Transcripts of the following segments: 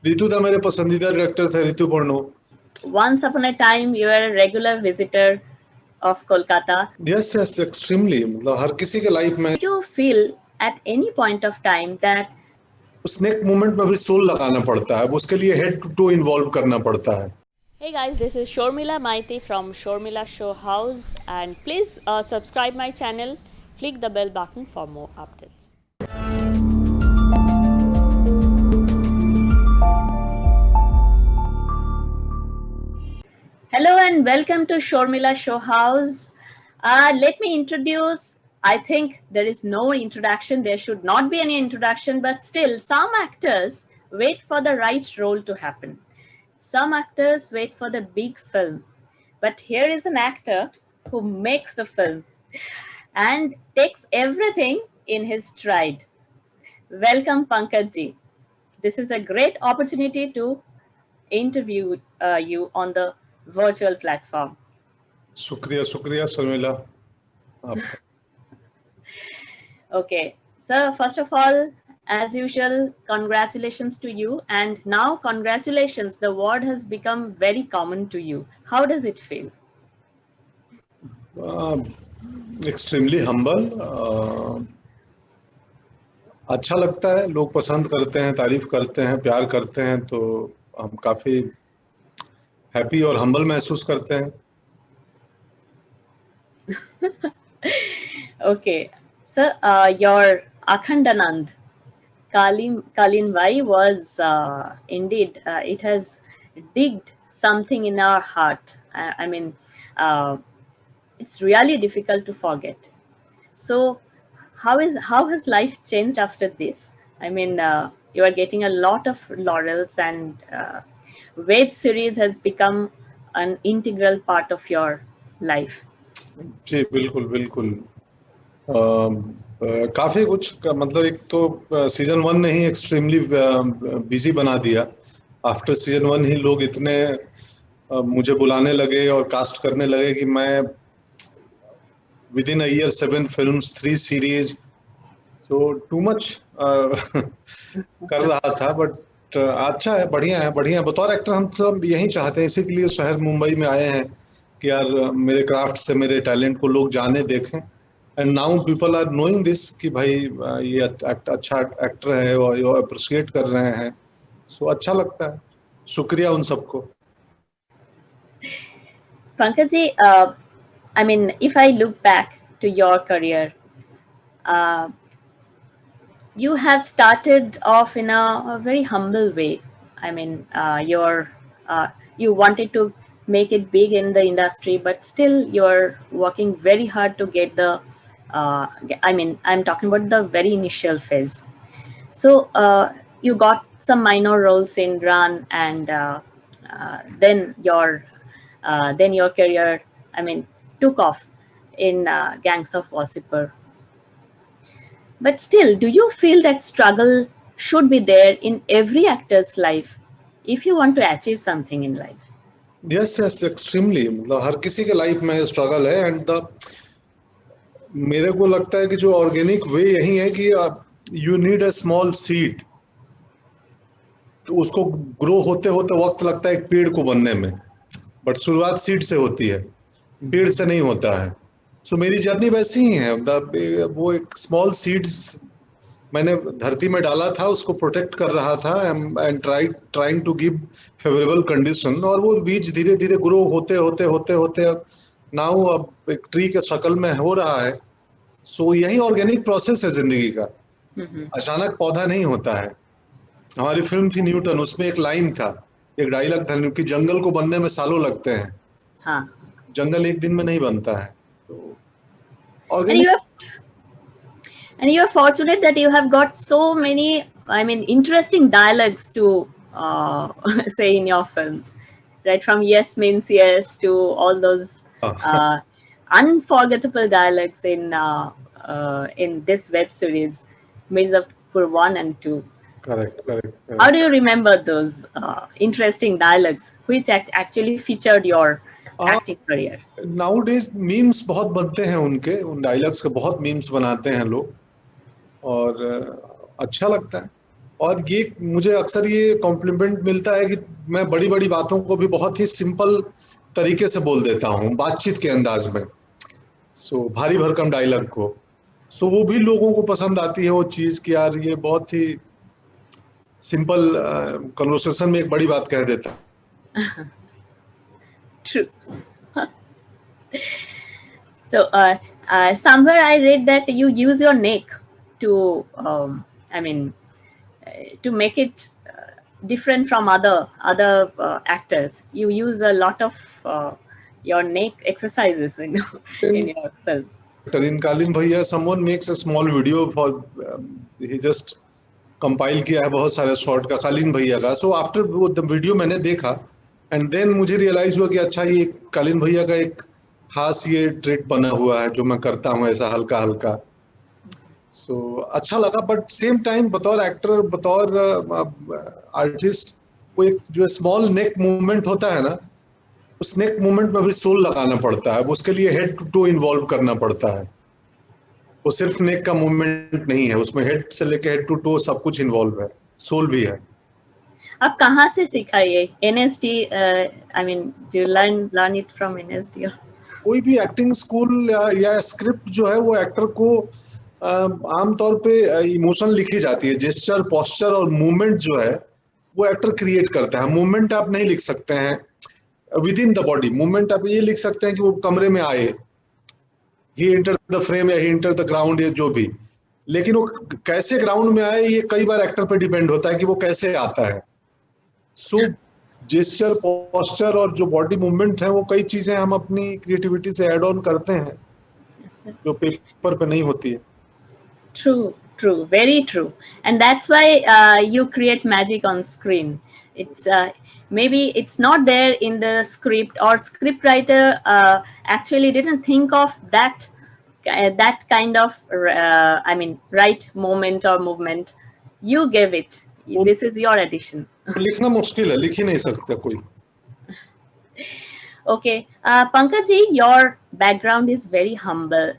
रितु दा मेरे पसंदीदा डायरेक्टर थे, Ritu Pernod. Once upon a time, you were a regular visitor of Kolkata. Yes yes, extremely, मतलब हर किसी के लाइफ में Did you feel at any point of time that उस नेक मोमेंट में भी सोल लगाना पड़ता है, उसके लिए हेड टू टू इन्वॉल्व करना पड़ता है। Hey guys, this is Shormila Maiti from Shormila Show House, and please subscribe my channel, click the bell button for more updates. Hello and welcome to Shormila Show House. Let me introduce, I think there is no introduction, there should not be any introduction, but still some actors wait for the right role to happen. Some actors wait for the big film, but here is an actor who makes the film and takes everything in his stride. Welcome, Pankaj ji. This is a great opportunity to interview you on the virtual platform. शुक्रिया शुक्रिया शर्मिला आपका। Okay, so first of all, as usual, congratulations to you. And now, congratulations, the word has become very common to you. How does it feel? Extremely humble. अच्छा लगता है, लोग पसंद करते हैं, तारीफ करते हैं, प्यार करते हैं, तो हम काफी हैप्पी और हम्बल महसूस करते हैं। Okay, so your Akhandanand Kalinvai was indeed, it has digged something in our heart. I mean, it's really difficult to forget. So, how has life changed after this? I mean, you are getting a lot of laurels, and web series has become an integral part of your life. जी बिल्कुल बिल्कुल। काफी कुछ मतलब एक तो season 1 ने ही extremely busy बना दिया। आफ्टर सीजन 1 ही लोग इतने मुझे बुलाने लगे और कास्ट करने लगे कि मैं with in a year 7 films, 3 series, तो टू मच कर रहा था। बट अच्छा है, बढ़िया है, बढ़िया है। बतौर एक्टर हम सब यही चाहते हैं, इसी के लिए शहर मुंबई में आए हैं कि यार मेरे क्राफ्ट से, मेरे टैलेंट को लोग जाने, देखें। And now people are knowing this कि भाई ये अच्छा एक्टर है और ये अप्रिशिएट कर रहे हैं, सो अच्छा लगता है। शुक्रिया उन सबको। Pankaj ji, I mean, if I look back to your career, uh, you have started off in a very humble way. I mean, you wanted to make it big in the industry, but still you're working very hard to get the. I mean, I'm talking about the very initial phase. So you got some minor roles in Run, and then your career, I mean, took off in Gangs of Wasseypur. But still, do you feel that struggle should be there in every actor's life if you want to achieve something in life? Yes yes, extremely, मतलब हर किसी के life में struggle है। And the मेरे को लगता है कि जो ऑर्गेनिक वे यही है कि you need a small seed, तो उसको ग्रो होते होते वक्त लगता है एक पेड़ को बनने में, बट शुरुआत सीड से होती है, पेड़ से नहीं होता है। सो मेरी जर्नी वैसी ही है। वो एक स्मॉल सीड्स मैंने धरती में डाला था, उसको प्रोटेक्ट कर रहा था and trying to give favourable condition, और वो बीज धीरे धीरे ग्रो होते होते होते होते नाउ अब एक ट्री के शक्ल में हो रहा है। सो यही ऑर्गेनिक प्रोसेस है जिंदगी का। अचानक पौधा नहीं होता है। हमारी फिल्म थी न्यूटन, उसमें एक लाइन था, एक डायलॉग था कि जंगल को बनने में सालों लगते हैं। हाँ. जंगल एक दिन में नहीं बनता है। And you are fortunate that you have got so many, I mean, interesting dialogues to say in your films, right? From yes means yes to all those unforgettable dialogues in this web series, Mirzapur 1 and 2. Correct. How do you remember those interesting dialogues which actually featured your acting career? Nowadays memes बहुत बनते हैं उनके, उन dialogues के बहुत memes बनाते हैं लोग, और अच्छा लगता है। और ये मुझे अक्सर ये कॉम्प्लीमेंट मिलता है कि मैं बड़ी बड़ी बातों को भी बहुत ही सिंपल तरीके से बोल देता हूँ बातचीत के अंदाज में, सो भारी भरकम डायलॉग को, सो वो भी लोगों को पसंद आती है वो चीज़ कि यार ये बहुत ही सिंपल कन्वर्सेशन में एक बड़ी बात कह देता है। True. So somewhere I read that you use your neck to, I mean, to make it different from other actors. You use a lot of your neck exercises in your film. In कालीन भैया, someone makes a small video for he just compile किया है बहुत सारे shot का कालीन भैया का, so after वो वीडियो मैंने देखा एंड देन मुझे रियलाइज हुआ कि अच्छा ये कालीन भैया का एक खास ये ट्रिक बना हुआ है जो मैं करता हूँ ऐसा हल्का हल्का, सो अच्छा लगा। बट सेम टाइम बतौर एक्टर बतौर आर्टिस्ट वो एक जो स्मॉल नेक मूवमेंट होता है ना, उस नेक मूवमेंट में भी सोल लगाना पड़ता है, उसके लिए हेड टू टो इन्वॉल्व करना पड़ता है, वो सिर्फ नेक का मूवमेंट नहीं है, उसमें हेड से लेके हेड टू टो सब कुछ इन्वॉल्व है, सोल भी है। आप कहाँ से सीखा ये NSD? I mean, do you learn it from NSD? कोई भी एक्टिंग स्कूल या स्क्रिप्ट जो है वो एक्टर को आमतौर पे इमोशन लिखी जाती है, जेस्चर पोस्चर और मूवमेंट जो है वो एक्टर क्रिएट करता है। मूवमेंट आप नहीं लिख सकते हैं with in the body, movement आप ये लिख सकते हैं कि वो कमरे में आए, ही एंटर द फ्रेम या ही एंटर द ग्राउंड या जो भी, लेकिन वो कैसे ग्राउंड में आए ये कई बार एक्टर पे डिपेंड होता है कि वो कैसे आता है। सो जेस्चर पोस्चर और जो बॉडी मूवमेंट है वो कई चीजें हम अपनी क्रिएटिविटी से ऐड ऑन करते हैं जो पेपर पे नहीं होती है। True, very true, and that's why you create magic on screen. It's maybe it's not there in the script, or script writer actually didn't think of that kind of I mean right moment or movement. You gave it. This is your addition. लिखना मुश्किल है, लिख ही नहीं सकता कोई। Okay, Pankaj ji, your background is very humble.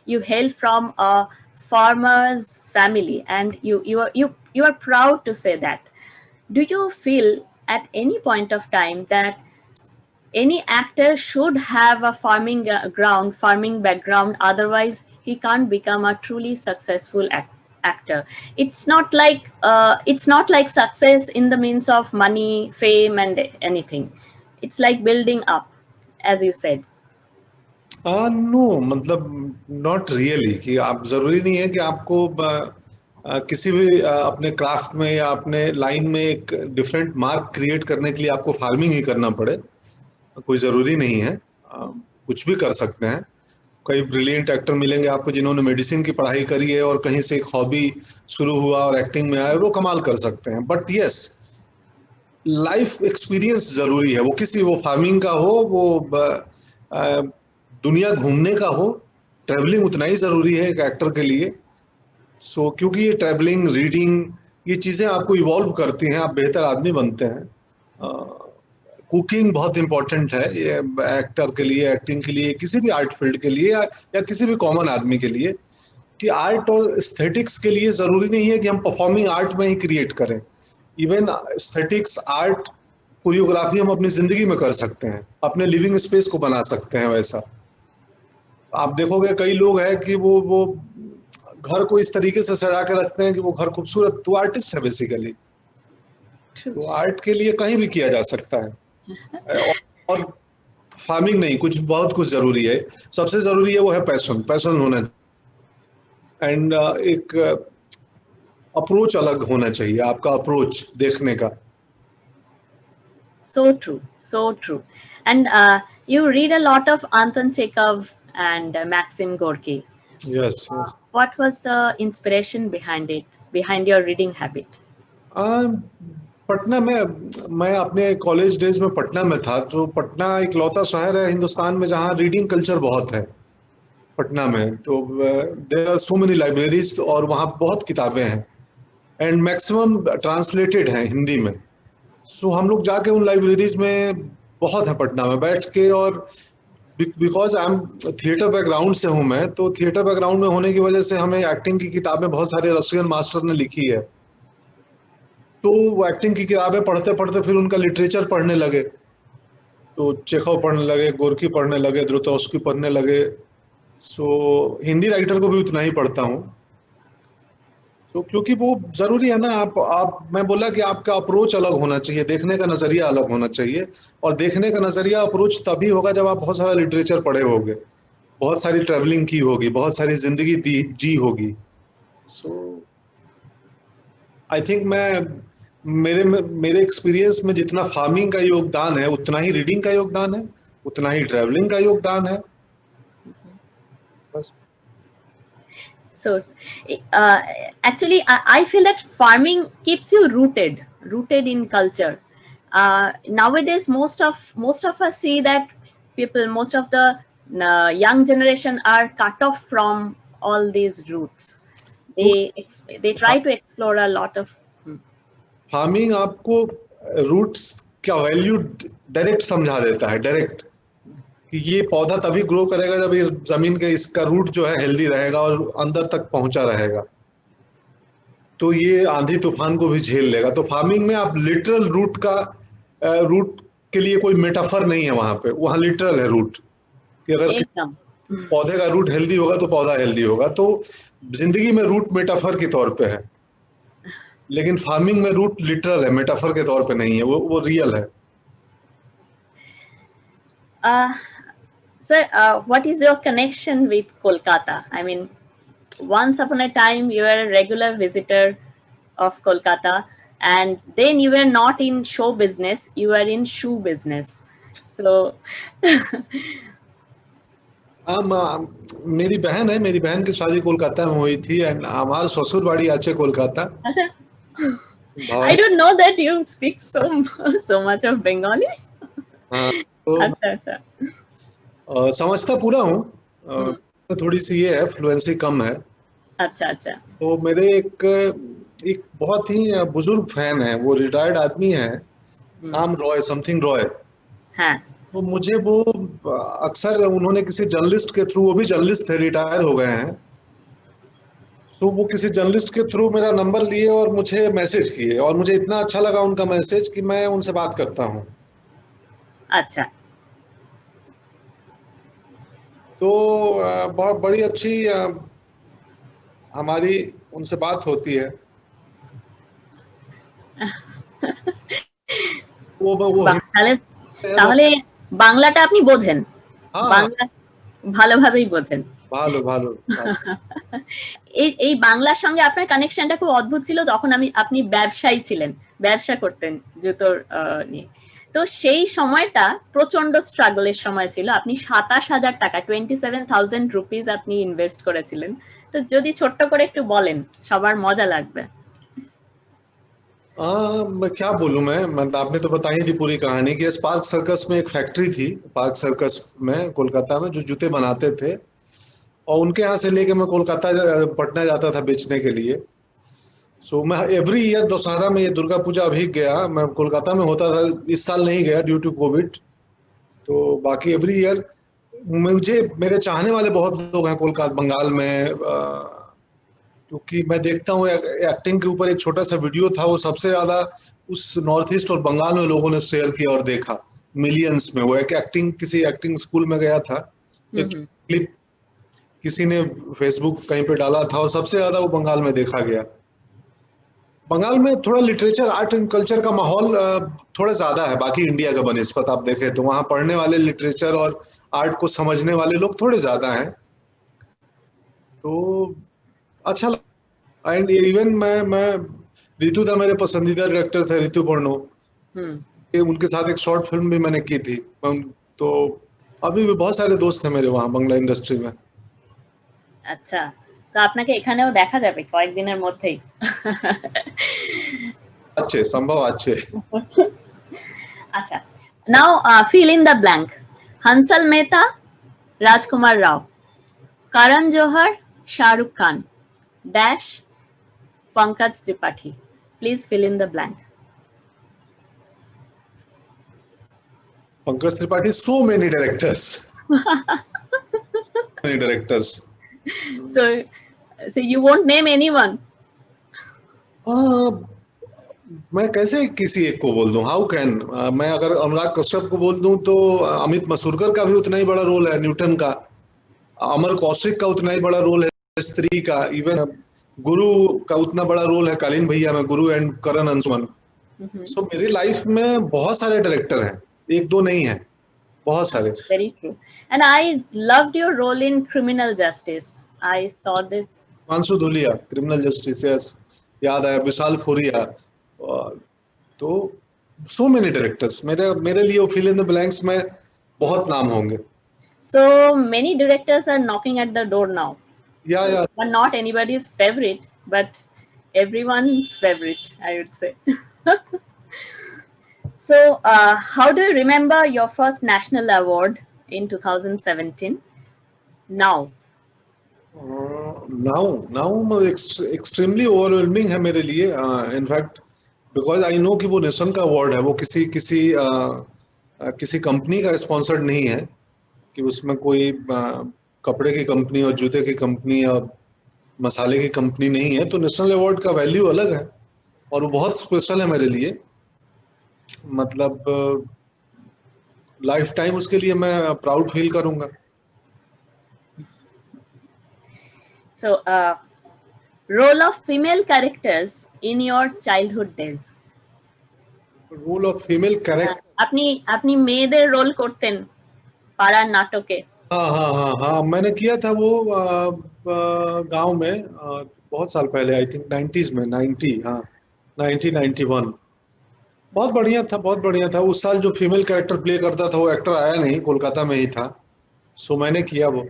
You hail from a farmer's family, and you are proud to say that. Do you feel at any point of time that any actor should have a farming background, otherwise he can't become a truly successful actor? It's not like success in the means of money, fame and anything. It's like building up, as you said. No मतलब not really, कि आप जरूरी नहीं है कि आपको किसी भी अपने क्राफ्ट में या अपने लाइन में एक डिफरेंट मार्क क्रिएट करने के लिए आपको फार्मिंग ही करना पड़े, कोई जरूरी नहीं है, कुछ भी कर सकते हैं। कई ब्रिलियंट एक्टर मिलेंगे आपको जिन्होंने मेडिसिन की पढ़ाई करी है और कहीं से एक हॉबी शुरू हुआ और एक्टिंग में आए, वो कमाल कर सकते हैं। बट यस, लाइफ एक्सपीरियंस जरूरी है, वो फार्मिंग का हो, वो दुनिया घूमने का हो, ट्रैवलिंग उतना ही जरूरी है एक एक्टर के लिए। सो क्योंकि ये ट्रैवलिंग, रीडिंग, ये चीजें आपको इवॉल्व करती हैं, आप बेहतर आदमी बनते हैं। कुकिंग बहुत इंपॉर्टेंट है ये एक्टर के लिए, एक्टिंग के लिए, किसी भी आर्ट फील्ड के लिए या किसी भी कॉमन आदमी के लिए, कि आर्ट और एस्थेटिक्स के लिए जरूरी नहीं है कि हम परफॉर्मिंग आर्ट में ही क्रिएट करें। इवन एस्थेटिक्स, आर्ट, कोरियोग्राफी हम अपनी जिंदगी में कर सकते हैं, अपने लिविंग स्पेस को बना सकते हैं। वैसा आप देखोगे कई लोग हैं कि वो घर को इस तरीके से सजा के रखते हैं कि वो घर खूबसूरत, तो आर्टिस्ट है बेसिकली। तो आर्ट के लिए कहीं भी किया जा सकता है, और फार्मिंग नहीं, बहुत कुछ जरूरी है। सबसे जरूरी है वो है पैशन होना, एंड एक अप्रोच अलग होना चाहिए, आपका अप्रोच देखने का। So true. And you read a lot of Anton Chekhov and Maxim Gorky. Yes. What was the inspiration behind your reading habit? Patna में, मैं अपने कॉलेज डेज में पटना में था, जो पटना इकलौता शहर है हिंदुस्तान में जहाँ रीडिंग कल्चर बहुत है पटना में। तो there are so many libraries और वहाँ बहुत किताबें हैं, एंड मैक्सिमम ट्रांसलेटेड हैं हिंदी में। सो हम लोग जाके उन लाइब्रेरीज में बहुत है पटना में बैठ के, और because I am theatre background से हूँ मैं, तो थिएटर बैकग्राउंड में होने की वजह से हमें एक्टिंग की किताबें बहुत सारे रशियन मास्टर ने लिखी है, तो वो एक्टिंग की किताबें पढ़ते पढ़ते फिर उनका लिटरेचर पढ़ने लगे, तो चेखव पढ़ने लगे, गोर्की पढ़ने लगे, द्रुतोस्की पढ़ने लगे। सो हिंदी राइटर को भी उतना ही पढ़ता हूँ। तो क्योंकि वो जरूरी है ना, आप मैं बोला कि आपका अप्रोच अलग होना चाहिए, देखने का नजरिया अलग होना चाहिए, और देखने का नजरिया अप्रोच तभी होगा जब आप बहुत सारा लिटरेचर पढ़े होगे, बहुत सारी ट्रैवलिंग की होगी, बहुत सारी जिंदगी जी होगी। सो आई थिंक मेरे एक्सपीरियंस में जितना फार्मिंग का योगदान है उतना ही रीडिंग का योगदान है, उतना ही ट्रैवलिंग का योगदान है, बस। So, uh, actually, I feel that farming keeps you rooted in culture. Nowadays, most of us see that most of the young generation are cut off from all these roots. They try to explore a lot of. Farming आपको roots का value direct समझा देता है, direct, कि ये पौधा तभी grow करेगा जब ये जमीन के इसका रूट जो है हेल्दी रहेगा और अंदर तक पहुंचा रहेगा, तो ये आंधी तूफान को भी झेल लेगा। तो फार्मिंग में आप लिटरल रूट के लिए कोई मेटाफर नहीं है वहां पे, वहां लिटरल है रूट, कि अगर एकदम पौधे का रूट हेल्दी होगा तो पौधा हेल्दी होगा। तो जिंदगी में रूट मेटाफर के तौर पे है, लेकिन फार्मिंग में रूट लिटरल है, मेटाफर के तौर पे नहीं है, वो रियल है। Sir, what is your connection with Kolkata? I mean, once upon a time you were a regular visitor of Kolkata, and then you were not in show business, you were in shoe business. So मेरी बहन है, मेरी बहन की शादी कोलकाता में हुई थी, एंड हमारे ससुर बाड़ी आचे Kolkata. I don't know that you speak so much of Bengali. हाँ, तो अच्छा समझता पूरा हूँ, थोड़ी सी ये है, फ्लुएंसी कम है। अच्छा। तो मेरे एक बहुत ही बुजुर्ग फैन है, वो रिटायर्ड आदमी है, नाम रॉय, समथिंग रॉय। हाँ। तो मुझे वो अक्सर उन्होंने किसी जर्नलिस्ट के थ्रू, वो भी जर्नलिस्ट थे, रिटायर हो गए हैं, तो वो किसी जर्नलिस्ट के थ्रू मेरा नंबर लिए और मुझे मैसेज किए, और मुझे इतना अच्छा लगा उनका मैसेज कि मैं उनसे बात करता हूँ। अच्छा। तो बहुत बड़ी अच्छी हमारी उनसे बात होती है। वो তাহলে বাংলাটা আপনি বোঝেন? হ্যাঁ, বাংলা ভালোভাবেই বোঝেন। ভালো ভালো। এই বাংলার সঙ্গে আপনার কানেকশনটা খুব অদ্ভুত ছিল। তখন আপনি ব্যবসায়ী ছিলেন, ব্যবসা করতেন জুতোর নিয়ে। তো সেই সময়টা প্রচন্ড স্ট্রাগলের সময় ছিল। আপনি ২৭,০০০ টাকা 27,000 রুপিস আপনি ইনভেস্ট করেছিলেন। তো যদি ছোট্ট করে একটু বলেন, সবার মজা লাগবে। मैं क्या बोलूं, मैं आपने तो बताई थी पूरी कहानी कि स्पार्क सर्कस में एक फैक्ट्री थी, पार्क सर्कस में कोलकाता में, जो जूते बनाते थे, और उनके यहाँ से लेके मैं कोलकाता पटना जाता था बेचने के लिए। सो मैं एवरी ईयर दशहरा में, ये दुर्गा पूजा अभी गया, मैं कोलकाता में होता था, इस साल नहीं गया ड्यू टू कोविड। तो बाकी एवरी ईयर मुझे, मेरे चाहने वाले बहुत लोग हैं कोलकाता, बंगाल में, क्योंकि मैं देखता हूँ एक्टिंग के ऊपर एक छोटा सा वीडियो था, वो सबसे ज्यादा उस नॉर्थ ईस्ट और बंगाल में लोगों ने शेयर किया और देखा, मिलियंस में। वो एक किसी एक्टिंग स्कूल में गया था, एक क्लिप किसी ने फेसबुक कहीं पे डाला था, और सबसे ज्यादा वो बंगाल में देखा गया। बंगाल में थोड़ा लिटरेचर, आर्ट एंड कल्चर का माहौल थोड़ा ज्यादा है बाकी इंडिया का बनिस्बत आप देखें तो। वहां पढ़ने वाले, लिटरेचर और आर्ट को समझने वाले लोग थोड़े ज्यादा हैं, तो अच्छा। एंड इवन मैं रितु था, मेरे पसंदीदा डायरेक्टर थे रितु पर्नो, उनके साथ एक शॉर्ट फिल्म भी मैंने की थी। तो अभी भी बहुत सारे दोस्त हैं मेरे वहाँ बांग्ला इंडस्ट्री में। আচ্ছা, তো আপনাকে এখানেও দেখা যাবে কয়েকদিনের মধ্যেই। अच्छे संभव अच्छे। আচ্ছা, নাও fill in the blank. Hansal Mehta, Rajkumar Rao, Karan Johar, Shahrukh Khan, dash, Pankaj Tripathi. Please fill in the blank. Pankaj Tripathi, so many directors. Many directors. So you won't name anyone? मैं कैसे किसी एक को बोल दूं? How can? मैं अगर अनुराग कश्यप को बोल दूं तो अमित मसूरकर का भी उतना ही बड़ा रोल है, न्यूटन का। अमर कौशिक का उतना ही बड़ा रोल है, स्त्री का। इवन गुरु का उतना बड़ा रोल है, कालीन भैया में गुरु एंड करण अंशुमन। सो मेरी लाइफ में बहुत सारे डायरेक्टर हैं, एक दो नहीं है, बहुत सारे। Very true. And I loved your role in Criminal Justice. I saw this. मानसू Dhulia, criminal justice, yes, याद आया। विशाल फुरिया। तो सो मेनी डायरेक्टर्स, मेरे मेरे लिए फिल इन द ब्लैंक्स में बहुत नाम होंगे। So many directors are knocking at the door now. या But not anybody's favorite, but everyone's favorite, I would say. So, how do you remember your first national award in 2017? Now. Now extremely overwhelming है मेरे लिए। In fact because I know कि वो nation का award है, वो किसी कंपनी का स्पॉन्सर्ड नहीं है, कि उसमें कोई कपड़े की कंपनी और जूते की कंपनी या मसाले की कंपनी नहीं है। तो नेशनल अवार्ड का वैल्यू अलग है और वो बहुत स्पेशल है मेरे लिए। मतलब लाइफ टाइम उसके लिए मैं प्राउड फील करूंगा। So, role of female characters in your childhood days. Role of female character, अपनी मेয়েদের रोल করতেন পাড়ার নাটকে। हाँ, मैंने किया था वो गांव में बहुत साल पहले, आई थिंक 90s में, 1991। बहुत बढ़िया था। उस साल जो फीमेल कैरेक्टर प्ले करता था वो एक्टर आया नहीं, कोलकाता में ही था। सो मैंने किया वो।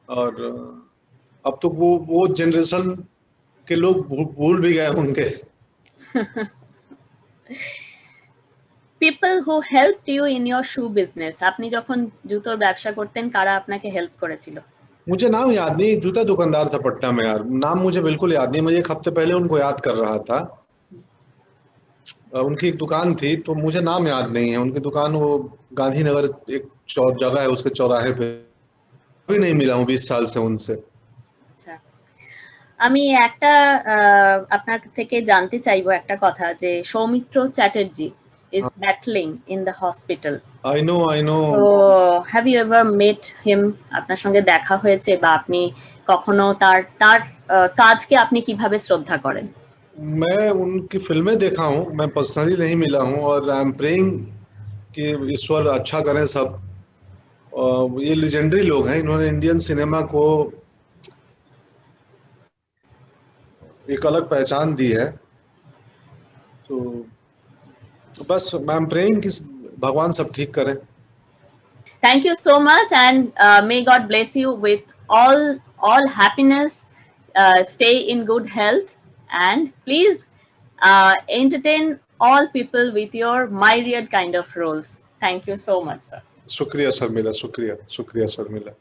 और अब तो वो जनरेशन के लोग भूल भी गए होंगे। People who helped you in your shoe business. আপনি যখন জুতোর ব্যবসা করতেন কারা আপনাকে হেল্প করেছিল? मुझे नाम याद नहीं, जूता दुकानदार था पटना में यार, नाम मुझे बिल्कुल याद नहीं। मुझे एक हफ्ते पहले उनको याद कर रहा था। उनकी एक दुकान थी, तो मुझे नाम याद नहीं है। उनकी दुकान वो गांधीनगर एक जगह है, उसके चौराहे पे। भी नहीं मिला हूँ 20 साल से उनसे। আচ্ছা, আমি একটা আপনার থেকে জানতে চাইবো একটা কথা, যে Soumitra Chatterjee is battling in the hospital. I know. So, have you ever met him? আপনার সঙ্গে দেখা হয়েছে বা আপনি কখনো তার কাজকে আপনি কিভাবে শ্রদ্ধা করেন? मैं उनकी फिल्में देखा हूँ, मैं पर्सनली नहीं मिला हूँ। और आई एम प्रेइंग कि ईश्वर अच्छा करें सब। ये लेजेंडरी लोग हैं, इन्होंने इंडियन सिनेमा को एक अलग पहचान दी है। तो बस आई एम प्रेइंग कि भगवान सब ठीक करें। Thank you so much, and may God bless you with all happiness. Stay in good health, and please entertain all people with your myriad kind of roles. Thank you so much, sir. शुक्रिया शर्मिला, शुक्रिया शर्मिला।